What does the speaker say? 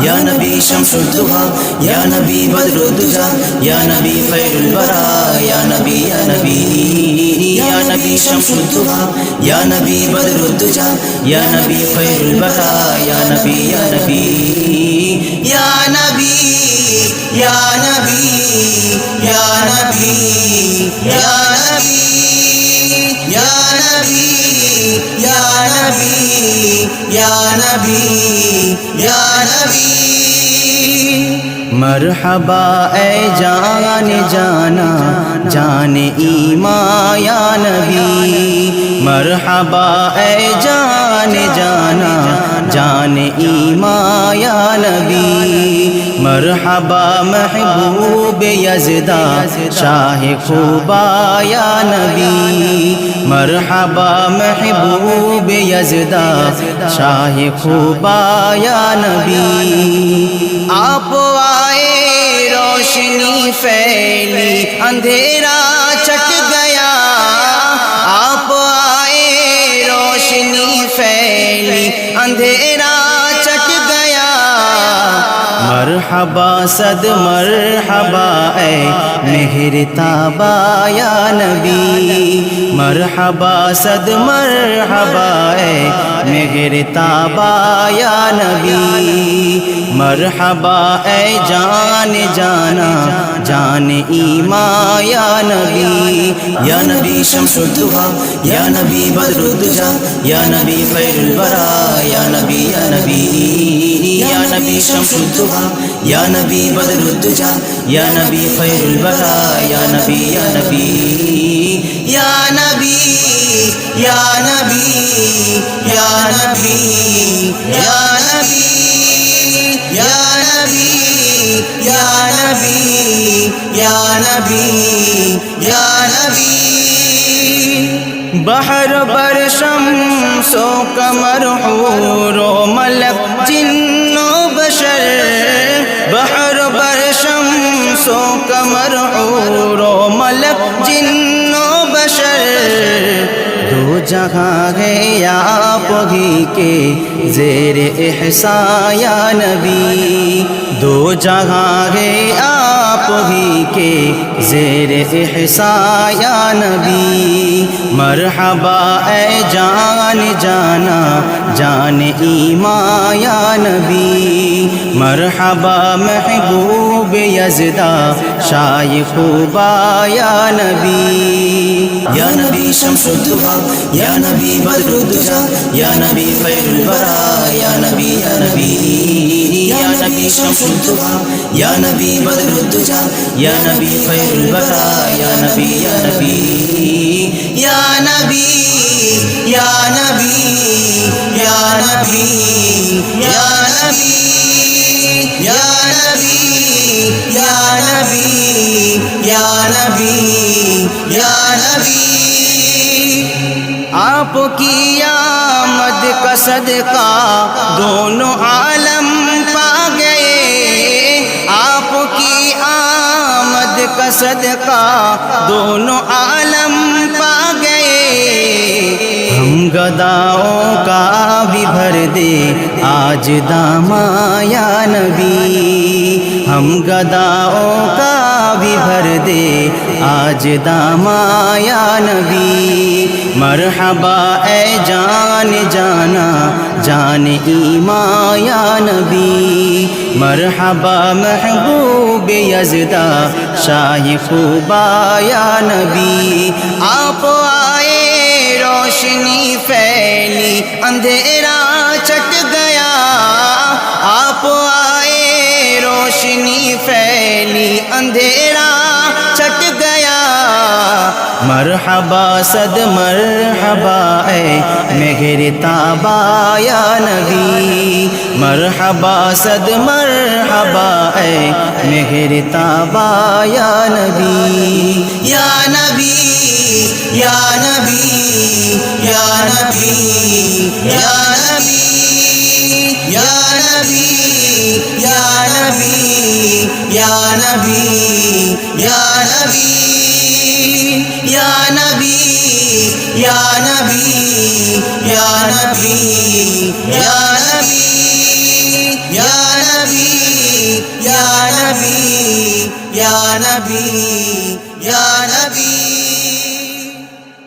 یا نبی شمس الضحا یا نبی بدر الدجا یا نبی خیر الورا یا نبی یا نبی یا نبی شمس الضحا یا نبی بدر الدجا یا نبی خیر الورا یا نبی یا نبی یا نبی یا نبی یا نبی یا نبی یا نبی یا نبی یا نبی یا نبی مرحبا اے جان جانا جان ایمان یا نبی مرحبا اے جان جانا جان ایمان یا نبی مرحبا محبوب یزدا شاہ خوبا یا نبی مرحبا محبوب یزدا شاہ خوبا یا نبی آپ آئے روشنی پھیلی اندھیرا چھٹ گیا آپ آئے روشنی پھیلی اندھیرا چھٹ گیا مرحبا صد مرحبا اے مہر تابا یا نبی مرحبا صد مرحبا اے مہر تابا یا نبی مرحبا اے جان جانا جان ایمان یا نبی یا نبی شمس الضحا یا نبی بدر الدجا یا نبی خیر الورا یا نبی یا نبی یا نبی شمس الضحا یا نبی بدر الدجا یا نبی خیر الورا یا نبی یا نبی یا نبی یا نبی یا نبی یا نبی یا نبی یا نبی یا نبی یا نبی بحر بر شمس و قمر حور و ملک جن و بشر بحر بر شمس و قمر حور و ملک جن و بشر دو جہاں ہے آپ ہی کے زیر احسان یا نبی دو جہاں ہے آپ ہی کے زیر احسان یا نبی مرحبا اے جان جانا جان ایمان یا نبی مرحبا محبوب یزدا شاہ خوبا یا نبی یا نبی شمس الضحا یا نبی بدر الدجا یا نبی خیر الورا یا نبی یا نبی یا نبی شمس الضحا یا نبی بدر الدجا یا نبی خیر الورا یا نبی یا نبی یا نبی یا نبی یا نبی یا نبی یا نبی یا نبی یا نبی یا نبی آپ کی آمد کا صدقہ دونوں عالم پا گئے آپ کی آمد کا صدقہ دونوں عالم پا گئے ہم گداؤں کا بھی بھر دے آج داماں یا نبی ہم گداؤں کا بھی بھر دے آج داماں یا نبی مرحبا اے جان جانا جان ایمان یا نبی مرحبا محبوب یزدا شاہ خوبا یا نبی آپ آئے روشنی پھیلی اندھیرا چھٹ گیا آپ آئے روشنی پھیلی اندھیرا چھٹ گیا مرحبا صد مرحبا اے مہر تابا یا نبی مرحبا صد مرحبا اے مہر تابا یا نبی یا نبی یا نبی یا نبی یا نبی یا نبی یا نبی یا نبی یا نبی یا نبی یا نبی یا نبی یا نبی یا نبی নবী ইয়া নবী ইয়া নবী ইয়া নবী